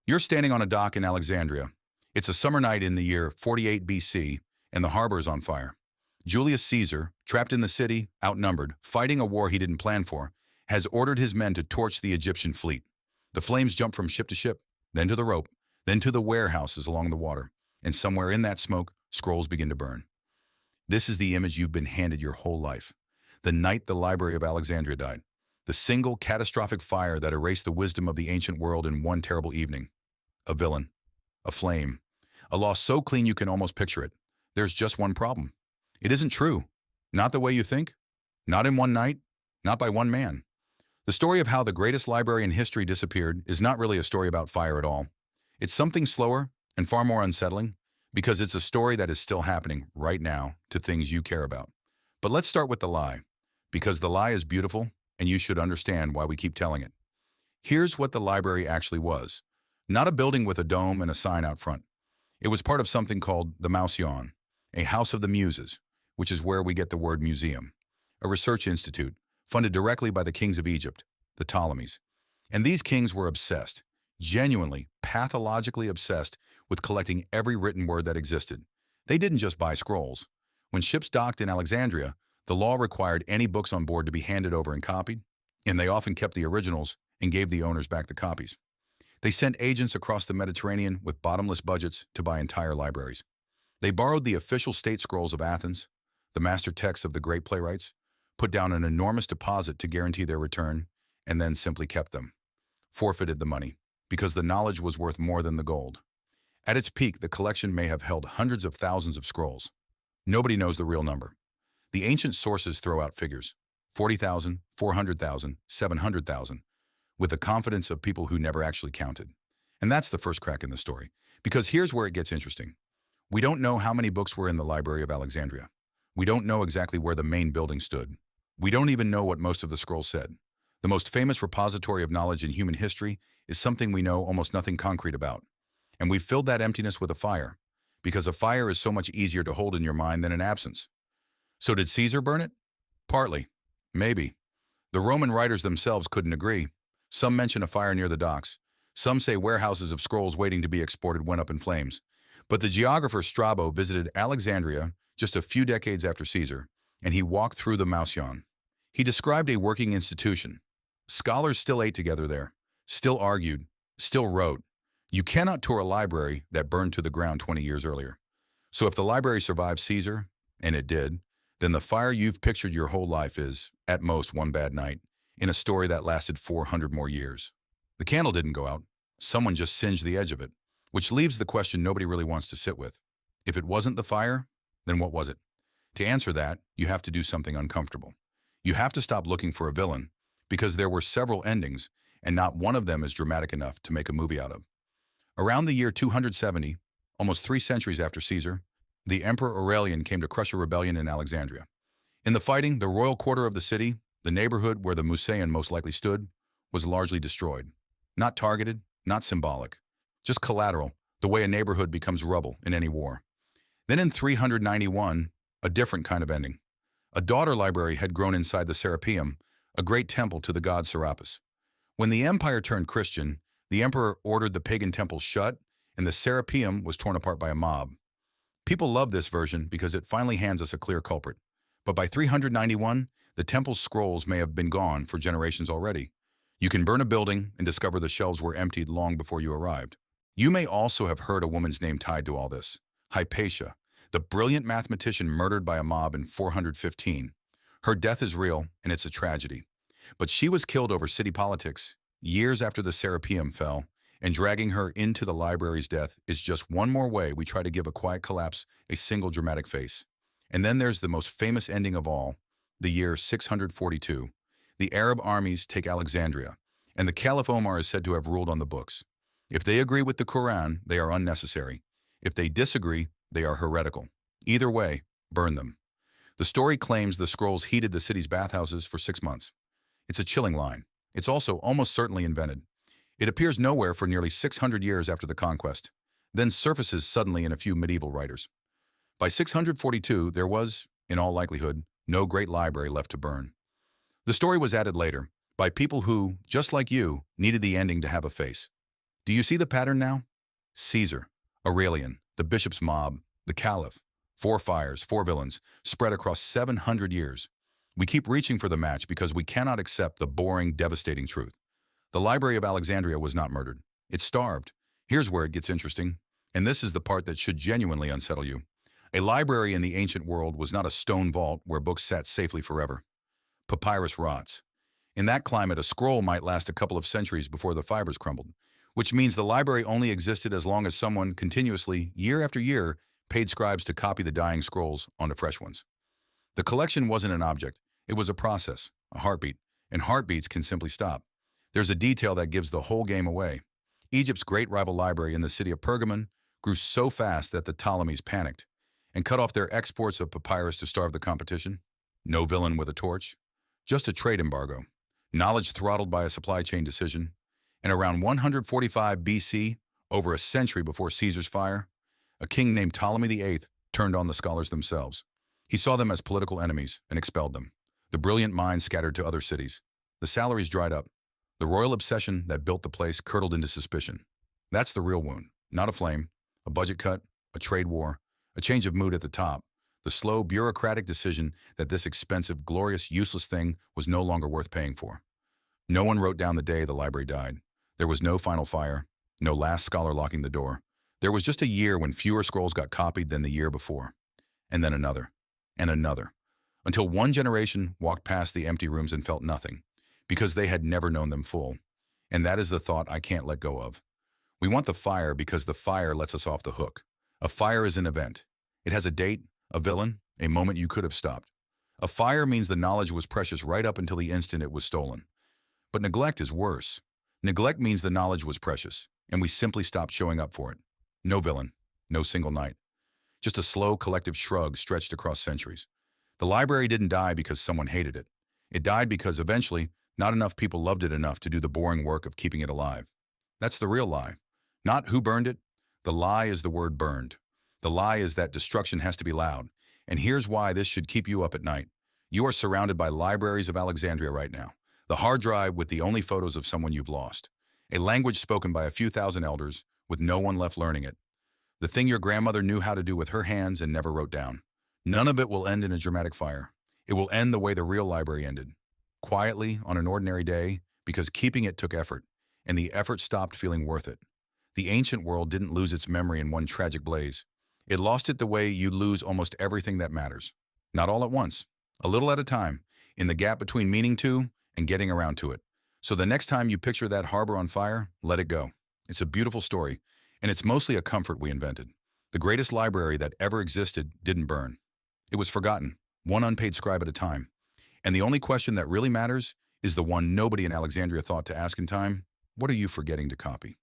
You're standing on a dock in Alexandria. It's a summer night in the year 48 BC, and the harbor is on fire. Julius Caesar, trapped in the city, outnumbered, fighting a war he didn't plan for, has ordered his men to torch the Egyptian fleet. The flames jump from ship to ship, then to the rope, then to the warehouses along the water, and somewhere in that smoke, scrolls begin to burn. This is the image you've been handed your whole life. The night the Library of Alexandria died. The single catastrophic fire that erased the wisdom of the ancient world in one terrible evening. A villain. A flame. A loss so clean you can almost picture it. There's just one problem. It isn't true. Not the way you think. Not in one night. Not by one man. The story of how the greatest library in history disappeared is not really a story about fire at all. It's something slower and far more unsettling, because it's a story that is still happening right now to things you care about. But let's start with the lie, because the lie is beautiful and you should understand why we keep telling it. Here's what the library actually was. Not a building with a dome and a sign out front. It was part of something called the Mouseion, a house of the muses, which is where we get the word museum, a research institute funded directly by the kings of Egypt, the Ptolemies. And these kings were obsessed, genuinely, pathologically obsessed with collecting every written word that existed. They didn't just buy scrolls. When ships docked in Alexandria, the law required any books on board to be handed over and copied, and they often kept the originals and gave the owners back the copies. They sent agents across the Mediterranean with bottomless budgets to buy entire libraries. They borrowed the official state scrolls of Athens, the master texts of the great playwrights, put down an enormous deposit to guarantee their return, and then simply kept them. Forfeited the money, because the knowledge was worth more than the gold. At its peak, the collection may have held hundreds of thousands of scrolls. Nobody knows the real number. The ancient sources throw out figures, 40,000, 400,000, 700,000, with the confidence of people who never actually counted. And that's the first crack in the story, because here's where it gets interesting. We don't know how many books were in the Library of Alexandria. We don't know exactly where the main building stood. We don't even know what most of the scrolls said. The most famous repository of knowledge in human history is something we know almost nothing concrete about. And we've filled that emptiness with a fire, because a fire is so much easier to hold in your mind than an absence. So did Caesar burn it? Partly. Maybe. The Roman writers themselves couldn't agree. Some mention a fire near the docks. Some say warehouses of scrolls waiting to be exported went up in flames. But the geographer Strabo visited Alexandria just a few decades after Caesar, and he walked through the Mouseion. He described a working institution. Scholars still ate together there, still argued, still wrote. You cannot tour a library that burned to the ground 20 years earlier. So if the library survived Caesar, and it did, then the fire you've pictured your whole life is, at most, one bad night, in a story that lasted 400 more years. The candle didn't go out. Someone just singed the edge of it, which leaves the question nobody really wants to sit with. If it wasn't the fire, then what was it? To answer that, you have to do something uncomfortable. You have to stop looking for a villain, because there were several endings, and not one of them is dramatic enough to make a movie out of. Around the year 270, almost 3 centuries after Caesar, the Emperor Aurelian came to crush a rebellion in Alexandria. In the fighting, the royal quarter of the city, the neighborhood where the Mouseion most likely stood, was largely destroyed. Not targeted, not symbolic, just collateral, the way a neighborhood becomes rubble in any war. Then in 391, a different kind of ending. A daughter library had grown inside the Serapeum, a great temple to the god Serapis. When the empire turned Christian, the emperor ordered the pagan temples shut, and the Serapeum was torn apart by a mob. People love this version because it finally hands us a clear culprit. But by 391, the temple's scrolls may have been gone for generations already. You can burn a building and discover the shelves were emptied long before you arrived. You may also have heard a woman's name tied to all this, Hypatia, the brilliant mathematician murdered by a mob in 415. Her death is real, and it's a tragedy. But she was killed over city politics years after the Serapeum fell, and dragging her into the library's death is just one more way we try to give a quiet collapse a single dramatic face. And then there's the most famous ending of all, the year 642. The Arab armies take Alexandria, and the Caliph Omar is said to have ruled on the books. If they agree with the Quran, they are unnecessary. If they disagree, they are heretical. Either way, burn them. The story claims the scrolls heated the city's bathhouses for 6 months. It's a chilling line. It's also almost certainly invented. It appears nowhere for nearly 600 years after the conquest, then surfaces suddenly in a few medieval writers. By 642, there was, in all likelihood, no great library left to burn. The story was added later, by people who, just like you, needed the ending to have a face. Do you see the pattern now? Caesar, Aurelian, the bishop's mob, the caliph. 4 fires, 4 villains, spread across 700 years. We keep reaching for the match because we cannot accept the boring, devastating truth. The Library of Alexandria was not murdered. It starved. Here's where it gets interesting, and this is the part that should genuinely unsettle you. A library in the ancient world was not a stone vault where books sat safely forever. Papyrus rots. In that climate, a scroll might last a couple of centuries before the fibers crumbled, which means the library only existed as long as someone continuously, year after year, paid scribes to copy the dying scrolls onto fresh ones. The collection wasn't an object. It was a process, a heartbeat, and heartbeats can simply stop. There's a detail that gives the whole game away. Egypt's great rival library in the city of Pergamon grew so fast that the Ptolemies panicked and cut off their exports of papyrus to starve the competition. No villain with a torch, just a trade embargo. Knowledge throttled by a supply chain decision. And around 145 BC, over a century before Caesar's fire, a king named Ptolemy VIII turned on the scholars themselves. He saw them as political enemies and expelled them. The brilliant minds scattered to other cities. The salaries dried up. The royal obsession that built the place curdled into suspicion. That's the real wound, not a flame, a budget cut, a trade war, a change of mood at the top, the slow, bureaucratic decision that this expensive, glorious, useless thing was no longer worth paying for. No one wrote down the day the library died. There was no final fire, no last scholar locking the door. There was just a year when fewer scrolls got copied than the year before. And then another, and another, until one generation walked past the empty rooms and felt nothing, because they had never known them full. And that is the thought I can't let go of. We want the fire because the fire lets us off the hook. A fire is an event. It has a date, a villain, a moment you could have stopped. A fire means the knowledge was precious right up until the instant it was stolen. But neglect is worse. Neglect means the knowledge was precious, and we simply stopped showing up for it. No villain, no single night. Just a slow collective shrug stretched across centuries. The library didn't die because someone hated it. It died because eventually, not enough people loved it enough to do the boring work of keeping it alive. That's the real lie. Not who burned it. The lie is the word burned. The lie is that destruction has to be loud. And here's why this should keep you up at night. You are surrounded by libraries of Alexandria right now. The hard drive with the only photos of someone you've lost. A language spoken by a few thousand elders with no one left learning it. The thing your grandmother knew how to do with her hands and never wrote down. None of it will end in a dramatic fire. It will end the way the real library ended. Quietly, on an ordinary day, because keeping it took effort, and the effort stopped feeling worth it. The ancient world didn't lose its memory in one tragic blaze. It lost it the way you lose almost everything that matters. Not all at once, a little at a time, in the gap between meaning to and getting around to it. So the next time you picture that harbor on fire, let it go. It's a beautiful story, and it's mostly a comfort we invented. The greatest library that ever existed didn't burn. It was forgotten, one unpaid scribe at a time. And the only question that really matters is the one nobody in Alexandria thought to ask in time: what are you forgetting to copy?